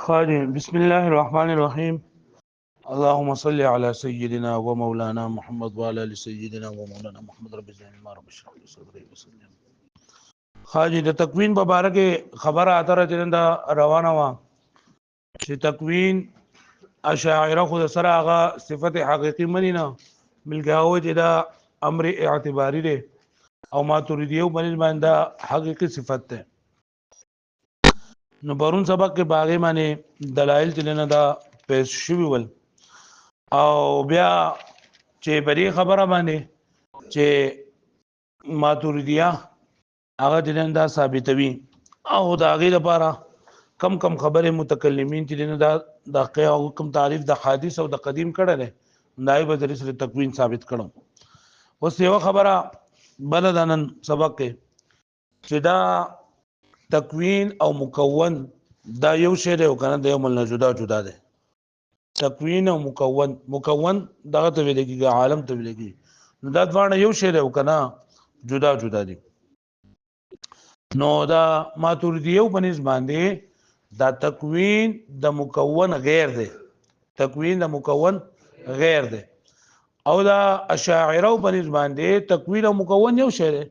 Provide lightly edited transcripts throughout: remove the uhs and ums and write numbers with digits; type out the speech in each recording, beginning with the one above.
خادم بسم الله الرحمن الرحيم اللهم صل على سيدنا ومولانا محمد وعلى ال سيدنا ومولانا محمد رب زين ما رب اشرح لي صدري وسلم خاجي د تکوین په باره کې خبره اتره چرنده روانه وا چې تکوین اشاعره خود سره هغه صفت حقيقي منی نه بلکې هغه چې دا امر اعتباري دی او ماتوریدیو باندې حقيقي صفت ده نو پرون سبق کې باغې باندې دلایل تلنه دا پیش شوی ول او بیا چې بری خبره باندې چې ماتوریدیا هغه دلنه دا ثابتوي او دا غي لپاره کم خبره متکلمین چې دنه دا د حکم تعریف د حادث او د قدیم کړه نه نائب درس تکوین ثابت کړو اوس یو خبره بلدانن سبق کې چې دا تکوین او مکون دا یو شی دی او کنه د یو مل جدا ده تکوین او مکون دغه ته ویل کېږي عالم ته ویل کېږي نو دا ځوانه یو شی دی او کنه جدا دي نو دا ماتوریدیو بنس باندې دا تکوین د مکون غیر دی تکوین د مکون غیر دی او دا اشاعره بنس باندې تکوین او مکون یو شی دی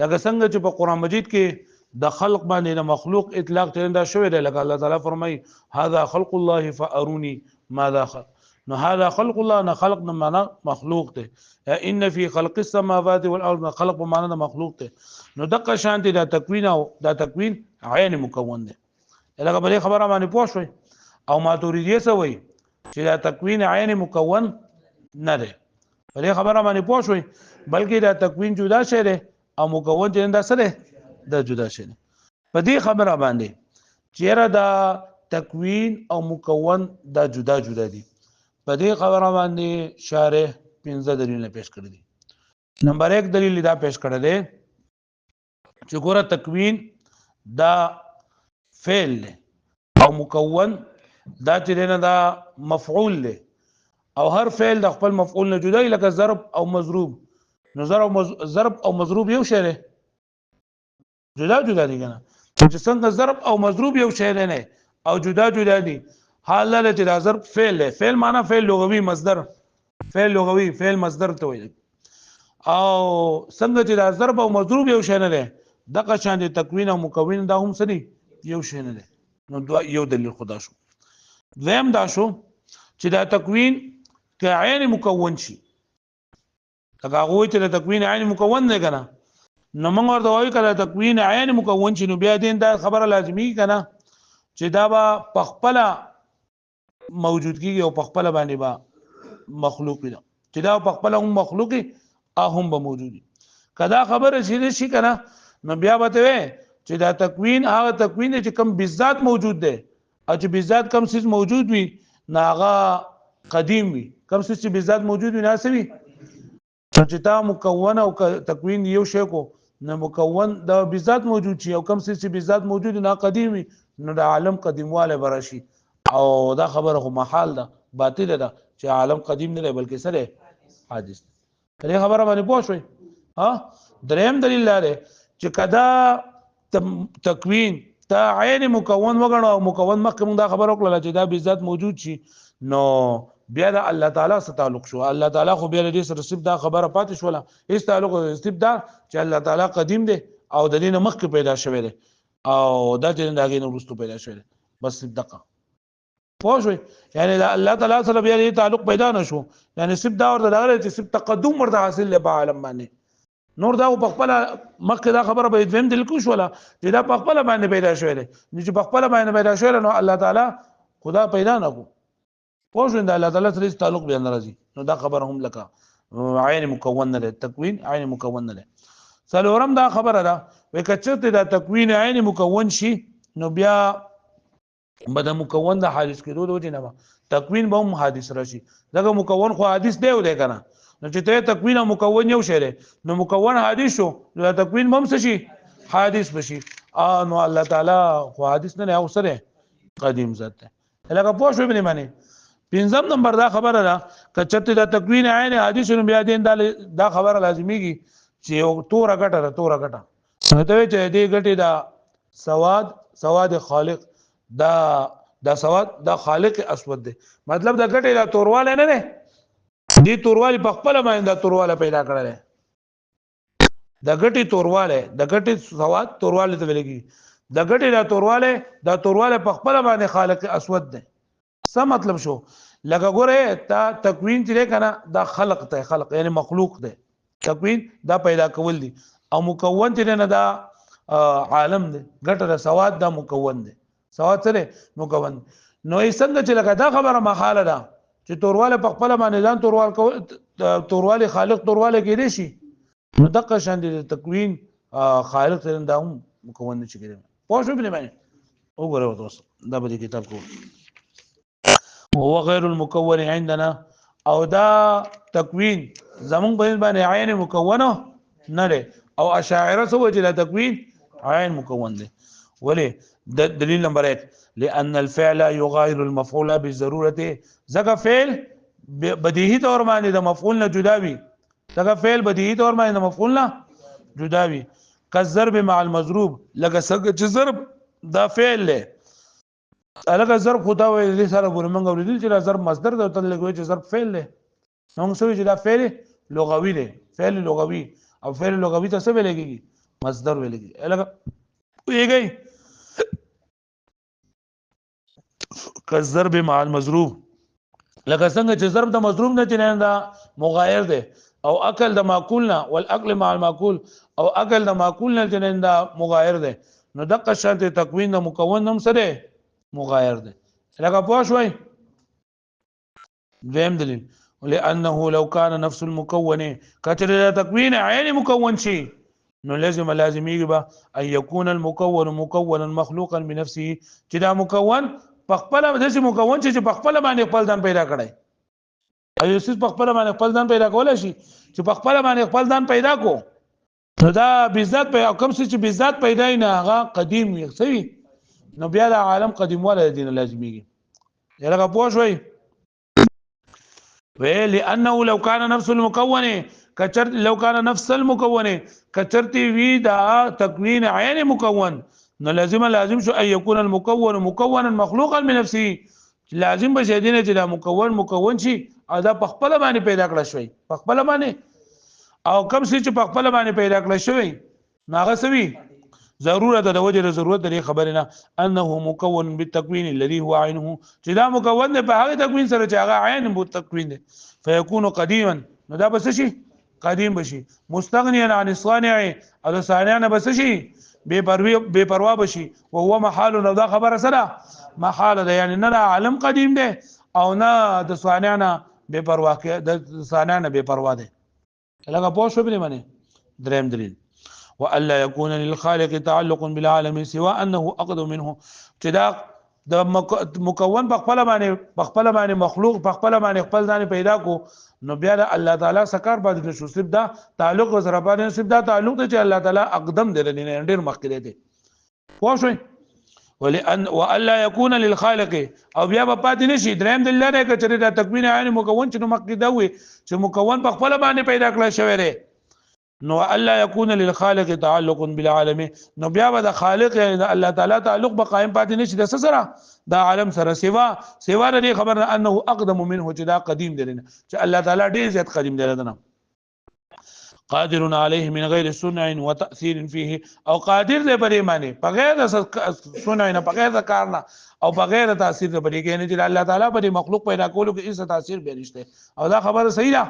لکه څنګه چې په قران مجید کې د خلق باندې د مخلوق اطلاق ترنده شوی دی لکه الله تعالی فرمای هذا خلق الله فاروني ماذا خلق نو هذا خلق الله نه خلق نه معنا مخلوق دی ان في خلق السماوات والارض خلق په معنا د مخلوق دی نو دغه شانتي دا تکوین او دا تکوین عین مکون دی لکه بلې خبره باندې پوه شوي او ماتوریدیه څه وایي چې دا تکوین عین مکون نه دی بلې خبره باندې پوه شوي بلکې دا تکوین جدا شی دی او مکون چې دا څه دی دا جدا شي په دې خبره باندې چیرې دا تکوین او مکون دا جدا دي په دې خبره باندې شارح 15 دلیل پیش کړی دي نمبر 1 دلیل دا پیش کړی دی چې ګوره تکوین دا فعل دی او مکون دا چې نه دا مفعول دی او هر فعل د خپل مفعول نه جدا لکه ضرب او مضروب نو ضرب او مضروب یو شی دی جدا دي کنه چې څنګه ضرب او مضروب یو شی نه او جدا دي حال له چې دا ضرب فعل دی فعل معنا فعل لغوي مصدر فعل لغوي فعل مصدر ته وایي او څنګه چې دا ضرب او مضروب یو شی نه دی دغه شان دي تکوین او مکون دا هم سړي یو شی نه دی نو یو دلیل خدا شو دویم دا شو چې دا تکوین که عین مکون شي هغه وایي چې تکوین عین مکون نه کنه نو موږ ورته وایو کله تکوین عین مکون شي نو بیا دین دا خبره لازمي کنه چې دا به پخپل موجود کیږي او پخپل باندې با مخلوق دی چې دا پخپل هم مخلوقي هم به موجودي کدا خبره شي کنه نو بیا به ته چې دا تکوین هغه تکوین چې کم بذات موجود دی او چې بذات کم څه موجود وي ناغه قدیم وي کم څه چې بذات موجود وي ناسوي چې تا مکون او تکوین یو شی کو نه مکون دا بذات موجود شي او کم څه چې بذات موجود نه قدیم وي نو د عالم قدیمواله برشي او دا خبره خو محال ده باطل ده چې عالم قدیم نه دی بلکې سره حادث کله خبره باندې پوه شوي ها دریم دلیل لاره چې کدا تکوین تا عین مکون وګڼو او مکون مخکې دا خبره وکړه چې دا بذات موجود شي نو بیا د الله تعالی سره تعلق شو الله تعالی خو بیا دې سره صرف دا خبره پاتې شوله هیڅ تعلق صرف دا چې الله تعالی قدیم دی او د دې نه مخکې پیدا شوی دی او دا چې داګې نه وروسته پیدا شوی دی بس دقه پوه شوي یعنی الله تعالی سره بیا دې تعلق پیدا نشو یعنی صرف دا ورته دغه چې صرف تقدم ورته حاصل له عالم باندې نور دا په خپل مخکې دا خبره به دویم دل کو شوله چې دا په خپل باندې پیدا شوی دی چې په خپل باندې پیدا شوی نو الله تعالی خدا پیدا نه کو پوه شو د الله تعالی سره تعلق به ناراضي نو دا خبره هم لکه عین مکون نه تکوین عین مکون نه څلورم دا خبره ده وکچته دا تکوین عین مکون شي نو بیا بد مکون د حادث کېدو د وجه نه تکوین به هم حادث راشي دغه مکون خو حادث دی ودی کنه نو چې ته تکوین او مکون یو شی نو مکون حادث شو نو تکوین هم څه شي حادث بشي نو الله تعالی خو حادث نه او سره قدیم ذات ده لکه پوه شو به معنی پنځم نمبر دا خبره ده کچته دا تکوین عین حادث نو بیا دین دا خبره لازمیږي چې یو توره غټه نو ته چې دې غټه دا سواد خالق دا دا سواد دا خالق اسود دی مطلب دا ګټه دا تورواله نه ده دې تورواله په خپل باندې دا تورواله پیدا کړل د ګټي تورواله د ګټي سواد تورواله ته ویل کی د ګټي دا تورواله په خپل باندې خالق اسود دی څه مطلب شو لکه ګوره تا تکوین چې کنه دا خلق ته خلق یعنی مخلوق دی تکوین دا پیدا کول دي او مکون چې نه دا عالم دی ګټه د سواد دا مکون دی سواد سره مکون نو یې څنګه چې لکه دا خبره مخاله ده چې تورواله په خپل باندې ځان تورواله خالق تورواله کې دي شي نو دغه شان دي تکوین خالق ته دا هم مکون نه چي پوه شو بنه باندې وګوره تاسو دا به کتاب کو هو غیر المكون عندنا او دا تکوین زمون باندې عین مکونه نه لري او اشاعره سو چې دا تکوین عین مکون دي ولې دلیل نمبر 1 لان الفعل يغاير المفعول بالضروره ځکه فعل بدیهی طور باندې د مفعول نه جدا وي ځکه فعل بدیهی طور باندې د مفعول نه جدا وي کالضرب مع المضروب لکه څنګه چې ضرب دا فعل له الګ ضرب خدا وې دې سره ګورمنګ ورېدل چې ضرب مصدر ده تل لګوي چې ضرب فعل له نو څه چې دا فعل لغوي دی فعل لغوي او فعل لغوي ته څه ویل کېږي مصدر ویل کېږي الګ ویږي کالضرب مع المضروب لکه څنګه چې ضرب د مضروب نه چې دا مغایر دی او اکل د ماکول نه والاکل مع الماکول او اکل د ماکول نه چې دا مغایر دی نو دغه شرط تکوین د مکون هم سره مغایر دی لکه پوه شوي دویم دلیل لانه لو كان نفس المكون کچره تکوین عین مکون شي نو لازمي به ان يكون المكون مكونا مخلوقا بنفسه چې دا مکون په خپل د مکون چې په خپل باندې خپل ځان پیدا کړي ایو سیس په خپل باندې خپل ځان پیدا کولای شي چې په خپل باندې خپل ځان پیدا کو نو دا بذات په کوم څه چې بذات پیدا نه هغه قدیم یخسوي نو بیا د عالم قدیم ولا دین لازميږي یلګه پوه شوي لانه لو كان نفس المكون کچر لو كان نفس المكون کچرتی وی دا تکوین عین مکون نو لازم شو ان يكون المكون مكونا مخلوقا من نفسه لازم به دینه چې دا مکون شي او دا په خپل باندې پیدا کړل شوی په خپل باندې او کوم څه چې په خپل باندې پیدا کړل شوی ناغه سوي ضرورت د وجه ضرورت د خبرنا انه مكون بالتكوين الذي هو عينه چې دا مکون دی په هغه تکوین سره چې هغه عین مو تکوین دی فيكون قديما نو دا بس شي قدیم بشي مستغنيا عن الصانع او صانع نه بس شي بے پروا بشي او هو محال نو دا خبره سره محال ده یعنی نه عالم قدیم ده او نه د صانع نه بے پروا کې د صانع نه بے پروا ده لکه پوه شو بلی منه دریم دلیل والا يكون للخالق تعلق بالعالم سوى انه اقدم منه چې دا د مکون په خپل باندې مخلوق په خپل باندې خپل ځان پیدا کو نو بیا د الله تعالی سکار باندې شو صرف دا تعلق سره باندې صرف دا تعلق دی چې الله تعالی اقدم دی نه ډیر مخکې دی پوه شئ ولان والا يكون للخالق او بیا په پاتې نشي دریم د الله نه کچره دا تکوین عین مکون چې نو مخکې دا وي چې مکون په خپل باندې پیدا کړل شوی دی نو الله يكون للخالق تعلق بالعالم نو بیا د خالق یعنی الله تعالی تعلق به قائم پاتې نشي د سره دا عالم سره سوا د خبر انه اقدم منه چې دا قدیم دی چې الله تعالی ډیر زیات قدیم دی نه قادر عليه من غير صنع وتاثير فيه او قادر دی پرې معنی بغیر صنع نه بغیر کار نه او بغیر تاثیر دی پرې کې نه چې الله تعالی په مخلوق پیدا کولو کې هیڅ تاثیر به نشته او دا خبره صحیح ده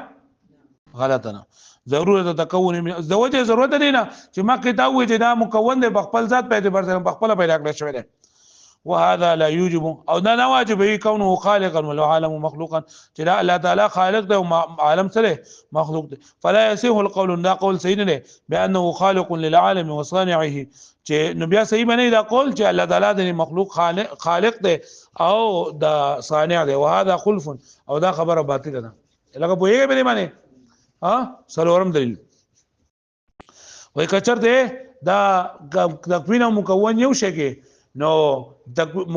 غلط نه ضرورت تکون من زوجه ضرورت دی نه چې ما کې دا وې چې دا مکون دی خپل ذات پیدا پر خپل پیدا کړی شوی دی وهذا لا يوجب او دا واجب وي كونه خالقا والعالم مخلوقا چې دا الله تعالی خالق دی او عالم سره مخلوق دی فلا يصح القول دا قول صحیح نه بانه خالق للعالم وصانعه چې نو بیا صحیح بنئ دا قول چې الله تعالی د مخلوق خالق دی او دا صانع دی وهذا خلف او دا خبره باطله ده لکه په یوه باندې معنی سلورم دلیل وای کچر ته دا تکوین او مکون یو شګه نو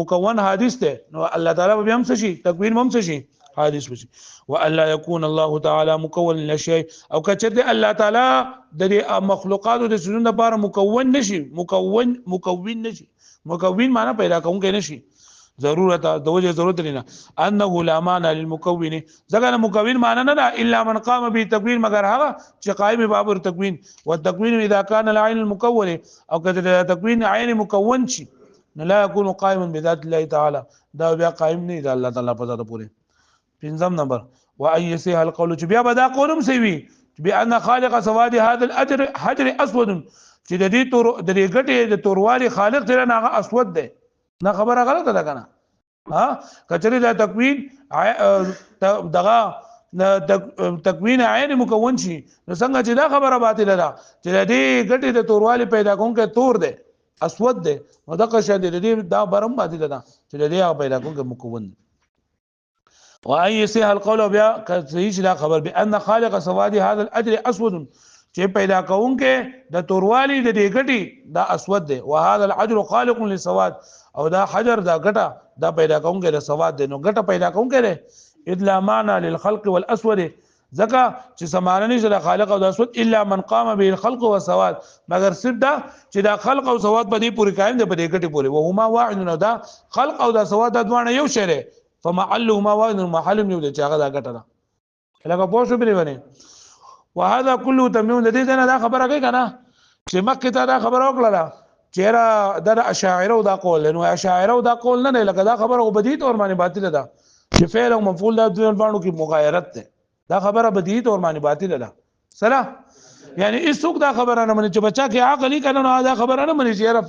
مکون حادث ته نو الله تعالی به هم څه شي تکوین هم څه شي حادث بشي والا يكون الله تعالی مکون لشيء او کچر ته الله تعالی د مخلوقات د سنن لپاره مکون نشي مکون نشي مکون معنی پیدا کوم کې نشي ضرورت د وجه ضرورت لري انه لا معنى للمكون ځکه مکون معنی نه ده الا من قام به تکوین مگر هغه چې قائم باب تکوین والتکوین اذا كان العين المكون او کله تکوین عین مکون شي لا يكون قائما بذات الله تعالى دا بیا قائم نه دی الله تعالی په ذات پورې. پنځم نمبر واي سي القول چې بیا بدا قولم سوي بان خالق سواد هذا الاجر حجر اسود چې د دې تور د دې ګټې د توروالي خالق تر نه اسود دی نه خبره غلطه ده کنه ها کچری دا تکوین دغه تکوین عین مکون شي نو څنګه چې دا خبره باطله ده چې د دې ګټې د توروالي پیدا کوونکی تور دی اسود دی نو دغه شان دې دا برم باطله ده چې د دې پیدا کوونکی مکون واي سي القول بیا صحیح دا خبر بان خالق سواد هذا الاجر اسود چې پیدا کوونکې د توروالي د دې ګټي دا اسود دی وهذا العجر خالق للسواد او دا حجر دا ګټه دا پیدا کوونکې د سواد دی نو ګټه پیدا کوونکې دی الا معنى للخلق والاسود ځکه چې سمانه نشته د خالق او د اسود الا من قام به الخلق والسواد مگر صرف دا چې دا خلق او سواد په دې پوری قائم دی په دې ګټي پوری وهما واحد نو دا خلق او د سواد د دوه یو شی دی فمحلهما واحد محل یو دی چې هغه دا ګټه ده لکه پوه شو بری ونه وهذا كله تميم د دې نه دا خبره کوي کنه چې مکه ته دا خبره وکړه چیرې د اشاعره او دا قول نو اشاعره او دا قول نه لکه دا خبره وبدی تور باندې باطل ده چې فعل او مفعول د دوه باندې کې مغایرت ده دا خبره بدی تور باندې باطل ده سلام یعنی ایڅوک دا خبره نه مني چې بچا کې عقل کنه نو دا خبره نه مني چې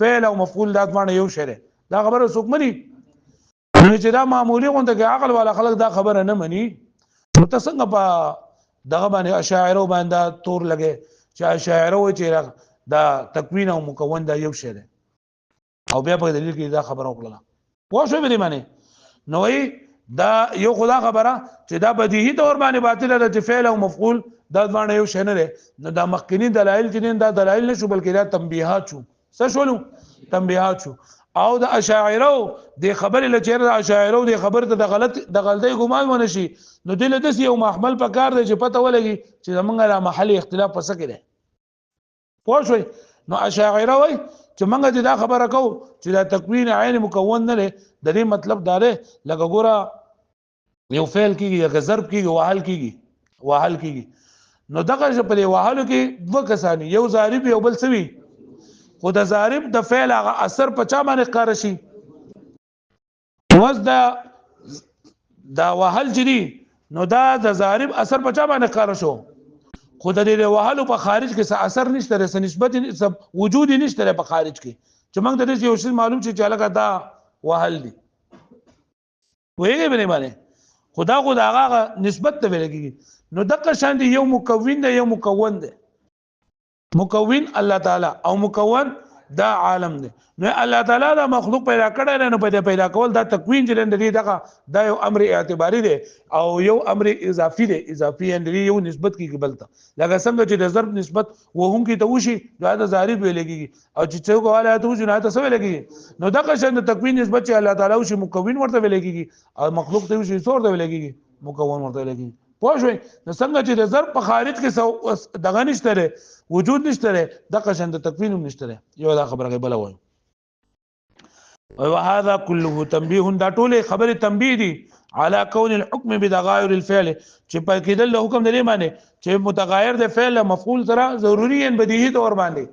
فعل او مفعول د باندې یو شری دا خبره څوک مني نو چې دا معمولی غونډه کې عقل والا خلک دا خبره نه مني نو تاسو څنګه په دغه باندې اشاعره باندې تور لګي چې اشاعره و چې دا تکوین او مکون دا یو شی دی او بیا په دلیل کې دا خبره وکړه پوه شو به معنی نو دا یو خدا خبره چې دا بدیهی تور باندې باطل ده چې فعل او مفعول دا باندې یو شی نه دی نو دا مخکینی دلایل چې دا دلایل نشو بلکې دا تنبیهات شو څه شولو تنبیهات شو او د اشاعره د خبرې لچیر د اشاعره د خبر ته د غلطي ګمان ونه شي نو دله د یو محمل په کار دی چې پته ولګي چې زمونږ لا محلي اختلاف پس کې دی پوه شئ نو اشاعره وای چې موږ دا خبره کوو چې دا تکوین عین مکون نه لري د دې مطلب دا دی لکه ګوره یو فعل کیږي یا ضرب کیږي وهل کیږي نو دغه په وهلو کې دوه کسان یو ضارب یو بل سوي خو د ضارب د فعل هغه اثر په چا باندې ښکار شي وز دا وهل جری نو دا د ضارب اثر په چا باندې ښکار شو خو د دې وهلو په خارج کې څه اثر نشته رسې نسبت وجود نشته په خارج کې چې موږ د دې یو شی معلوم چې لکه دا وهل دي وایي به نه باندې خدا هغه نسبت ته ویل نو دغه شان دی یو مکون دی یو مکون دی مکون الله تعالی او مکون دا عالم دی نو الله تعالی دا مخلوق پیدا کړی نه په پیدا کول دا تکوین چې لري دا یو امر اعتباری دی او یو امر اضافي دی اضافي اندري یو نسبت کیږي بلته لکه څنګه چې د ضرب نسبت وهم کی ته وشي دا د ضارب ویل کیږي او چې څوک والا ته وشي نه ته څه ویل کیږي نو دغه شان د تکوین نسبت چې الله تعالی وشي مکون ورته ویل کیږي او مخلوق ته وشي څور ته ویل کیږي مکون ورته ویل کیږي پوه شئ نو څنګه چې د ضرب په خارج کې دغه نشته وجود نشته دغه شان د تکوین هم نشته یو دا خبره بل وایي وهذا كله تنبيه دا ټول خبره تنبيه دي على كون الحكم بتغاير الفعل چې په کې د حکم د معنی چې متغایر د فعل مفعول سره ضروري ان بدیهی تور باندې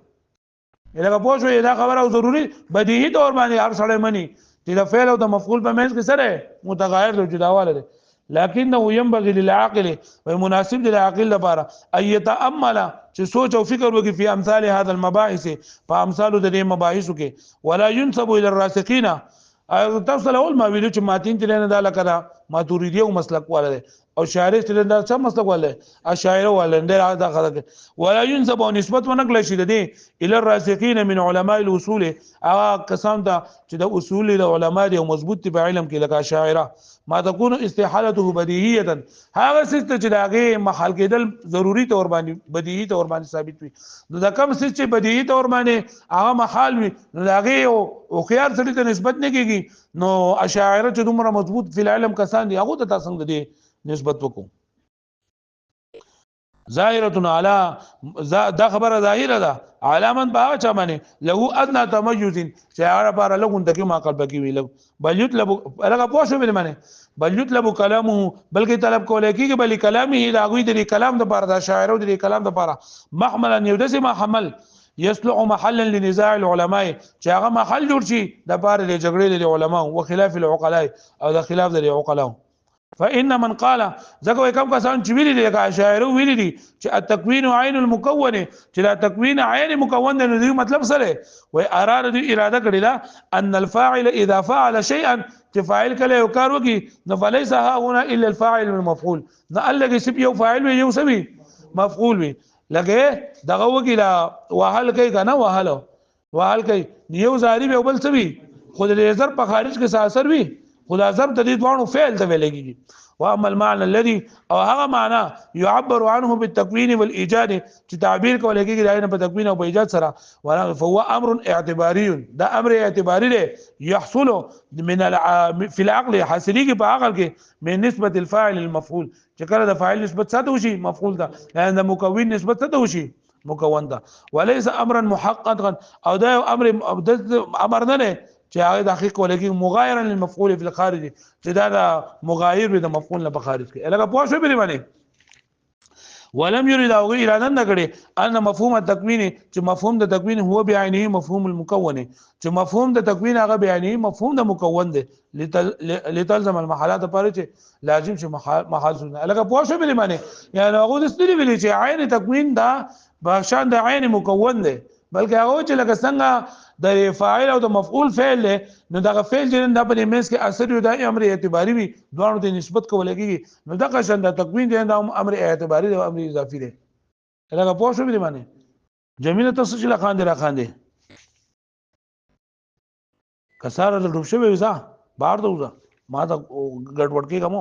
لکه پوه شو دا خبره او ضروري بدیهی تور باندې هر سړی مني چې د فعل او د مفعول په منځ کې سره متغایر د جداواله ده لكنه ينبغي للعاقل ومناسب للعاقل لپاره ان يتامل چې سوچ او فکر وکړي په امثال هذا المباحث په امثال د دې مباحث کې ولا ينسب الى الراسخين تاسو له اول ما ویلو چې ماتین تلنه دا لکه ماتوریدی او مسلک والے او شاعر تلنه دا څه مسلک والے اشاعره والے دا خلک ولا ينسب او نسبت ونکړي شي د دې الى الراسخين من علماء الاصول هغه کسان ته چې د اصول د علما دي او مضبوط په علم کې لکه شاعره ما تكون استحالته بديهيه هغه څه چې داغه محل کېدل ضروری تور باندې بدیهی تور باندې ثابت وي نو دا کوم څه چې بدیهی تور باندې هغه محال وي نو داغه او خيار سره ته نسبت نه کیږي نو اشاعره چې دومره مضبوط فی العلم کسان دي هغه ته تاسو دې نسبت وکړو ظاهره على دا خبره ظاهره ده علامن باغ چا باندې له ادنى تميز چې هغه لپاره لګون دغه ما قلب کې ویل بل یطلب هغه پوښو به معنی بل یطلب کلامه بلکې طلب کول کېږي بل کلامه دا غوي د کلام د لپاره د شاعر او د کلام د لپاره محملا یودسم حمل يصلح محلا لنزاع العلماء چې هغه محل جوړ شي د لپاره د جګړې د علماء او خلاف العقلاء او د خلاف د عقلاء فإن من قال ذکر کم کسان چې ویلي دي کا شاعر ویلي دي چې التکوین عین المکون چې لا تکوین عین مکون نه دی مطلب سره و اراد دی اراده کړی دا ان الفاعل اذا فعل شيئا چې فاعل کله یو کار وکي نو فليس ها هنا الا الفاعل والمفعول نه الګي سب یو فاعل وي یو سبي مفعول وي لګي دغه وکي لا وهل کوي کنه وهل کوي یو زاری به بل سبي خود لیزر په خارج کې اثر وي خدا ضرب د دې دوانو فعل ته ویلېږي واما المعنى الذي او هغه معنا يعبر عنه بالتكوين والايجاد چې تعبیر کول کېږي داینه په تکوین او په ایجاد سره ولا فهو امر اعتباري دا امر اعتباري دی يحصل من في العقل حاصلي کې په عقل کې من نسبه الفاعل المفعول چې کله د فاعل نسبت ساته وشي مفعول ده یعنی د مکون نسبت ساته وشي مکون ده وليس امرا محققا او دا امر نه چې هغه د حقیقت ولګي مغايرا للمفعول في الخارج چې دا مغایر به د مفعول نه په خارج کې الګه پوه شو به باندې ولم يريد او اراده نه کړي ان مفهوم التکوین چې مفهوم د تکوین هو بعینه مفهوم المکون چې مفهوم د تکوین هغه بعینه مفهوم د مکون دی لتلزم المحالات پر چې لازم چې محال سونه الګه پوه شو به باندې یعنی هغه د ستوري ویلي چې عین تکوین دا بشان د عین مکون دی بلکې هغه چې لکه څنګه د فاعل او د مفعول فعل له نو دغه فعل چې د په مینس کې اثر یو د امر اعتباري وي دوه ته نسبت کول کېږي نو دغه شند تکوین دی د امر اعتباري او امر اضافي دی دا په پوه شو به معنی جمیله تاسو چې لا خاندي کساره د ډوب شوی وزا بار دوزا ما ته ګډوډ کې کوم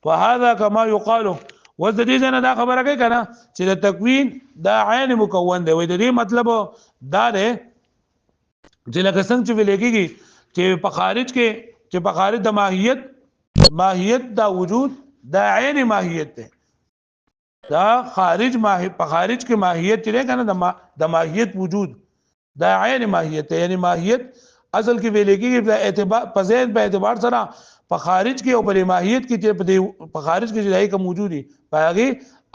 فهذا كما يقال وز د دې نه دا خبره کوي کنه چې د تکوین دا عین مکون دی وای د دې مطلب دا دی چې لکه څنګه چې ویل کېږي چې په خارج د ماهیت دا وجود دا عین ماهیت دی دا په خارج کې ماهیت چې کنه د ماهیت وجود دا عین ماهیت دی یعنی ماهیت اصل کې ویل کېږي په اعتبار په ذهن په اعتبار سره په خارج کې او په ماهیت کې چې په خارج کې چې کوم موجودي پاغي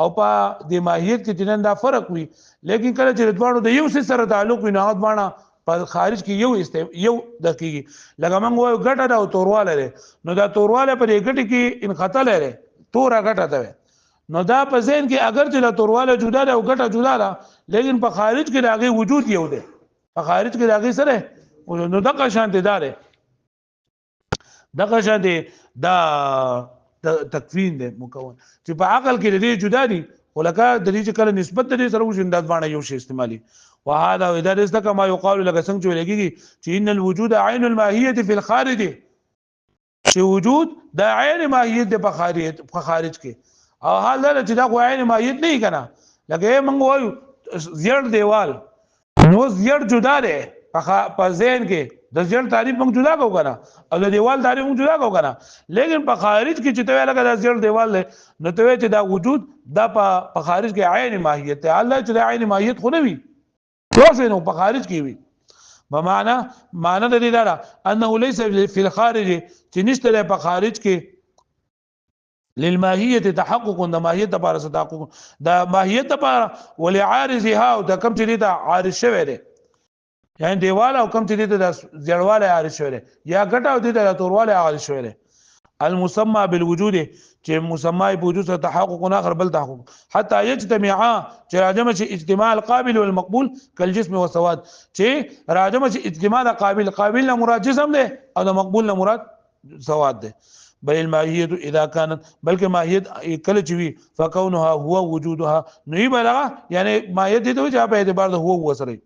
او په د ماهیت کې چې دا فرق وي لیکن کله چې دوانو د یو سره تعلق وي نه دوانه په خارج کې یو دقیقي لکه موږ وایو ګټه دا او تورواله لري نو دا تورواله په دې ګټه کې انقطاع لري تورا ګټه ده نو دا په ذهن کې اگر چې لا تورواله جدا ده او ګټه جدا ده لیکن په خارج کې داغه وجود یو ده په خارج کې داغه سره نو دغه شانته دار دغه شانته دا تکوین ده مکون چې په عقل کې دې جدا دي ولکه د دې کله نسبت دې سره وشندات باندې یو شی استعمالي وهذا اذا رزق كما يقال لك څنګه ولګي چې ان الوجود عين الماهيه في الخارج چې وجود د عین ماهیت په خارج کې او حال دا چې دا عین ماهیت نه کنا لکه موږ وایو زیړ دیوال نو زیړ جدا ده په ذهن کې د زیړ تعریف موږ جدا کوو کنه او د دیوال تعریف موږ جدا کوو کنه لیکن په خارج کې چې ته لکه د زیړ دیوال نو ته چې دا وجود دا په خارج کې عین ماهیت ته الله چې د عین ماهیت خو نه وي توسه نو په خارج کې وي بمعنى معنی د دې دا انه ليس في الخارج چې نشته په خارج کې للماهیت تحقق د ماهیت لپاره تحقق د ماهیت لپاره ولعارضها او د کم چې د عارض شوی دی یعنی دیوال او کم چې د زړواله عارض شوی دی یا ګټه او د تورواله عارض شوی دی المسمى بالوجود چې مسمى بوجود سره تحقق اخر بل تحقق حتى يجتمعا چې راجمه چې اجتماع القابل والمقبول كالجسم والسواد چې راجمه چې اجتماع د قابل نه مراد جسم دی او د مقبول نه مراد سواد دی بل الماهیت اذا كانت بلکې ماهیت کله چې وي فكونها هو وجودها نو بلغه یعنی ماهیت دې ته چې په اعتبار د هو سره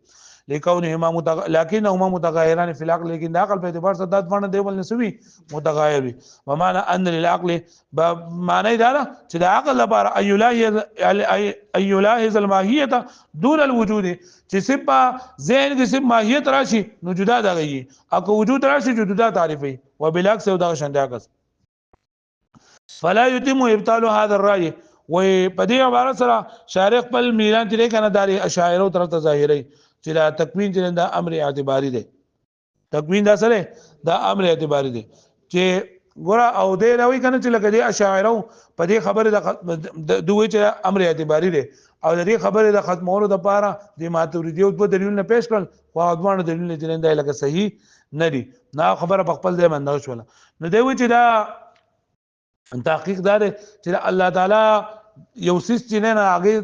لكونهما لكنهما متغيران في العقل لكن العقل په اعتبار سره د ځوان دی ول نسوي متغير وي ومعنى ان للعقل معنی دا چې د عقل لپاره ايلاحظ الماهيه دون الوجود چې سبا ذهن کې سب ماهیت راشي نو جدا دغه او وجود راشي جدا تعریفي وبالعكس او دا شنداګس فلا يتم ابطال هذا الراي وې په دې عبارت سره شارح خپل میلان چې کنه داري اشاعره طرف ته ظاهري چې دا تکوین چې دا امر اعتباری دی تکوین دا سره دا امر اعتباری دی چې ګوره او دې راوي کنه چې لکه دې اشاعره په دې خبره د دوی چې امر اعتباری دی او د دې خبره د ختمولو د پاره د ماتوریدیو په دلیل نه پیش کړل خو ادوانه دلیل نه چې دا لکه صحیح نه دی نه خبره په خپل ځای باندې شول نو دی و چې دا تحقیق دار چې الله تعالی یو سیس چې نه هغه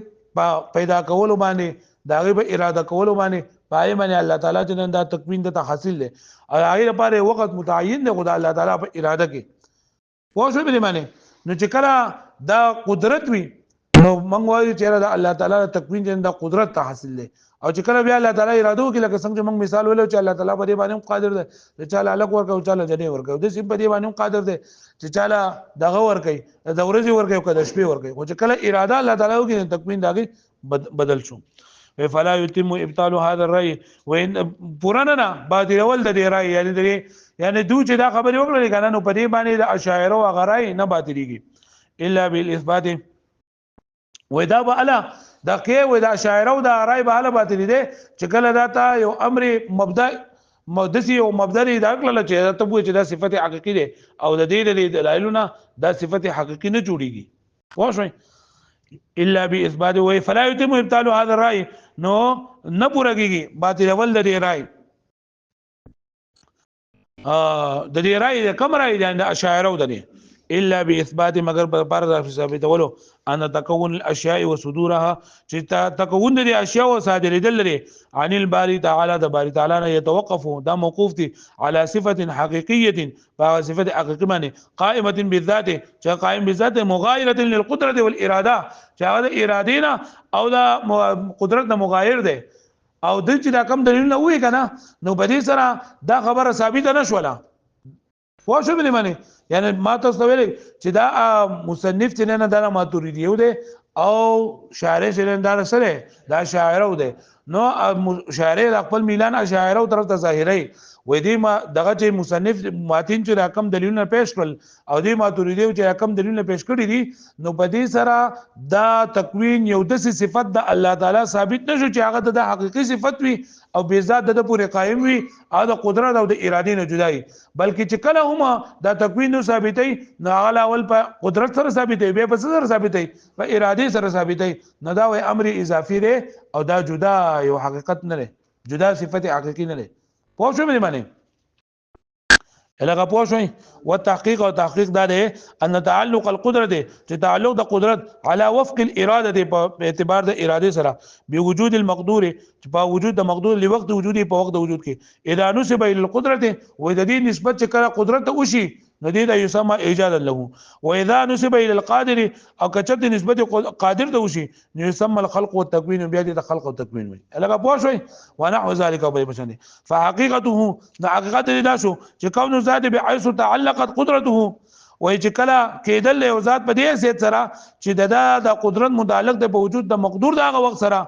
پیدا کول باندې دا هغه په اراده کول باندې پای باندې الله تعالی چې دا تکوین د حاصل دی او هغه لپاره وخت متعین دی خدای الله تعالی په اراده کې پوه شو به معنی نو چې کله دا قدرت وي نو موږ وایو چې دا الله تعالی تکوین چې دا قدرت ته حاصل دی او چې کله بیا الله تعالی اراده وکړي لکه څنګه موږ مثال ولو چې الله تعالی په دې باندې قادر دی چې چاله الګ ورکو چاله جنې ورکو د سیم په دې باندې قادر دی چې چاله دغه ورکي د ورځې ورکو کده شپې ورکو او چې کله اراده الله تعالی وکړي تکوین داږي بدل شو فلا يتم ابطال هذا الراي وان پرانا باطل ول د دې راي یعنی دوی چې دا خبره وکړه کنه نو په دې باندې د اشاعره او غراي نه باطليږي الا بالاثبات ودا بالا دا کې ودا اشاعره او د غراي به باطل دي چې کله دا تا یو امر مبدا مدسي او مبدري دا کله چې ته چې دا صفت حقيقي دي او د دې دلایلونه دا صفت حقيقي نه جوړيږي واښوي الا باثبات و فلا يتم ابطال هذا الراي نو نه پورګيږي باطل ول د دې راي د دې راي کوم راي د اشاعره او د الا باثبات مگر پر ثابت ولو ان تكون الاشياء وصدورها چې تكون د اشیاء او صادرېدل لري عن الباري تعالی د باري تعالی نه يتوقف دا موقوف دي على صفه حقيقيه فصفه حقيقيه معنی قائمه بالذات چې قائم بالذات مغايره للقدره والاراده چې هغه ارادینا او دا قدرت نه مغایر ده او د چې دا کم دلیل نه وي کنه نو په دې سره دا خبره ثابت نه شوله خو شو به معنی یعنی ما تاسو ویل چې دا مصنف چې نه دا ماتوریدیو دی او شاعر چې دا سره دا شاعر دی نو شاعر خپل میلان اشاعره او طرف ته ظاهري وې دې ما دغه چې مصنف ماتین چې رقم دلیلونه پیش کړل او دې ماتوریدیو چې رقم دلیلونه پیش کړی دي نو په دې سره دا تکوین یو د صفت د الله تعالی ثابت نشو چې هغه د حقيقي صفت وي او به ذات د پوره قائم وي او د قدرت او د اراده نه جدای بلکې چې کله هم دا تکوین نو ثابتې نه اعلی اول په قدرت سره ثابتې به په سره ثابتې په اراده سره ثابتې نه دا وي امر اضافي دی او دا جدا یو حقیقت نه دی جدا صفت حقيقي نه دی پوه شو مې معنی الګه پوه شوي والتحقيق او تحقيق دا دی ان تعلق القدره چې تعلق د قدرت على وفق الاراده په اعتبار د اراده سره بوجود المقدور چې په وجود د مقدور لوقت وجودي په وخت د وجود کې اذا نسب الى القدره و د دې نسبت چې کله قدرت وشي نو دې د یسمى ایجادا له و اذا نسب الى القادر او کچت نسبت قادر ته وشي نو يسمى الخلق والتكوين بیا دې خلق او تکوین وي الګه پوه شوي ونحو ذلك په بشنه فحقيقته حقیقت دې دا شو چې کون ذات بحيث تعلقت قدرته وای چې کله کېدل یو ذات په دې حیثیت سره چې د قدرت متعلق د وجود د مقدور دغه وخت سره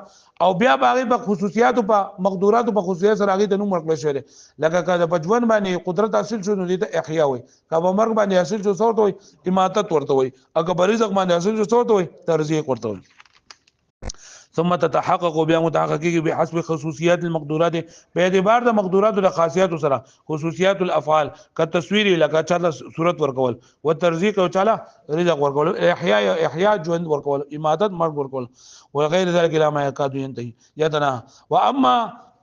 او بیا باغی په خصوصیات او په مقدورات او په خصوصیات سره هغه د نوم ورکړل شوی لکه کله په ژوند باندې قدرت حاصل شو نو دې احیا وي کله مرګ باندې حاصل شو څورته وي اماتت ورته وي اګه بریزق باندې حاصل شو څورته وي ترزیق ورته وي ثم تتحقق بیا متحققي بحسب خصوصيات المقدورات په اعتبار د مقدورات او خاصيات سره خصوصيات الافعال كتصوير لکه چاله صورت ورکول او ترزیق او چاله رزق ورکول احیا ژوند ورکول اماتت مرګ ورکول وغير ذلك لا ما يكاد ينتهي يتنا واما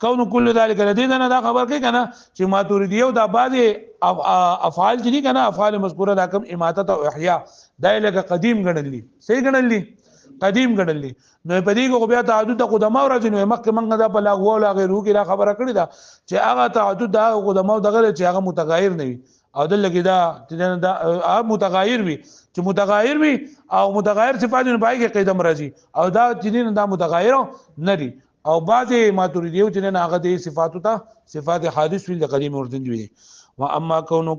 كون كل ذلك لدينا دا خبر کوي کنه چې ماتوریدیو دا بعض افعال دي کنه افعال مذکوره دا کوم اماتت او احیا دا لکه قدیم غنل دي صحیح غنل دي قدیم ګڼل نو په دې کې بیا تعدد د قدما راځي نو مخکې موږ دا په لاغو او غیرو کې دا خبره کړې ده چې هغه تعدد د قدما دغه چې هغه متغیر نه وي او دلته کې دا دا متغیر وي چې متغیر وي او متغیر صفات نه پای کې قیدم راځي او دا چې دا متغیر نه دي او بعض ماتوریدیو چې نه هغه د صفاتو ته صفات حادث ویل قدیم ورته دي واما كون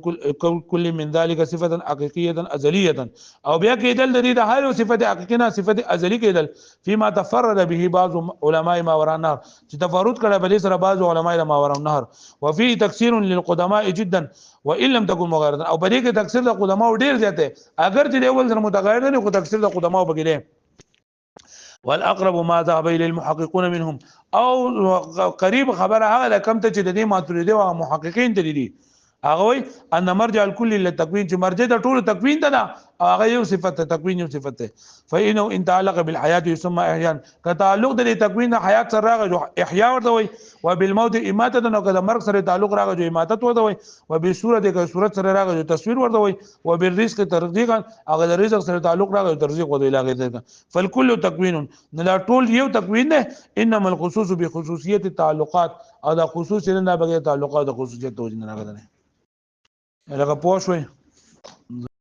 كل من ذلك صفه حقيقيه ازليه او بیا کېدل د دې د هر صفه حقیقي نه صفه ازلی کېدل فيما تفرد به بعض علماء ما وراء النهر چې تفرد کړه بل سره بعض علماء ما وراء النهر وفي تكثير للقدماء جدا وان لم تكن مغايرا او په دې کې تکثیر د قدماء ډیر زیاته اگر چې اول سره متغیر نه خو تکثیر د قدماء بګیره والاقرب ما ذهب الى المحققون منهم او قریب خبره هغه کم ته چې د دې ماتریدي او محققین ته دي هغه وي ان مرجع الكل للتكوين چې مرجع د ټول تکوین ته دا هغه یو صفت تکوین یو صفت فانه ان تعلق بالحياه يسمى احياء كتعلق د تکوین د حیات سره راغی احیاء ورته وي وبالموت اماته نو کله مرګ سره تعلق راغی اماتت ورته وي وبصورت د صورت سره راغی تصویر ورته وي وبالرزق ترزيقا هغه د رزق سره تعلق راغی ترزيق ورته لاغی فالكل تکوین نه ټول یو تکوین نه انما الخصوص بخصوصیت التعلقات او د خصوص نه بغیر تعلقات د خصوصیت توجه نه راغلی لکه پوه شوي